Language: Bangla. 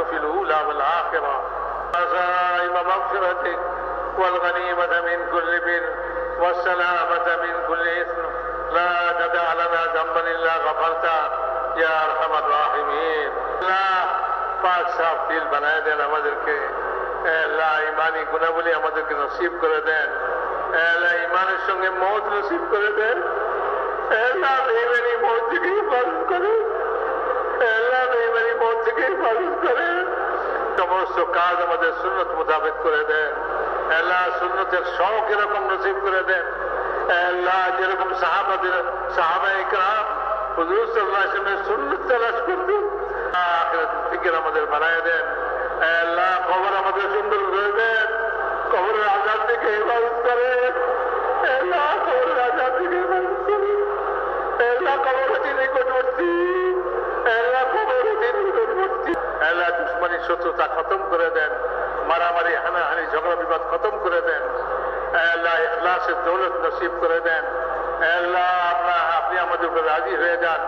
في الأولى والآخرة عزائم مغفرتك والغنيمة من كل بر والسلامة من كل إثم لا تدع لنا ذنبا إلا غفرته يا أرحم الراحمين لا পাক সাফ দিল বানায় দেন আমাদেরকে আল্লাহ ইমানি গুণাবলী আমাদেরকে নসিব করে দেন আল্লাহ ইমানের সঙ্গে মওত নসিব করে দেন আল্লাহ বেঈমানি মওত থেকে হেফাজত করেন আল্লাহ বেঈমানি মওত থেকে হেফাজত করেন সমস্ত কাজ আমাদের সুন্নত মোতাবেক করে দেন আল্লাহ সুন্নতের শখ এরকম নসিব করে দেন আল্লাহ যেরকম সাহাবায়ে কেরাম হুজুর সাল্লাল্লাহু আলাইহি ওয়াসাল্লামের সুন্নত তালাশ করতেন আখিরাত ফিকির আমাদের বানায় দেন আল্লাহ কবর আমাদের সুন্দর করে দেন কবরের আযাব থেকে হেফাজত করেন আল্লাহ কবরের আযাব থেকে হেফাজত করেন আল্লাহ কবরের নিকটবর্তী আল্লাহ কবরের নিকটবর্তী আল্লাহ দুশমনী শত্রুতা খতম করে দেন মারামারি হানাহানি ঝগড়া বিবাদ খতম করে দেন আল্লাহ ইখলাসের দৌলত নসিব করে দেন আল্লাহ আপনি আমাদের উপর রাজি হয়ে যান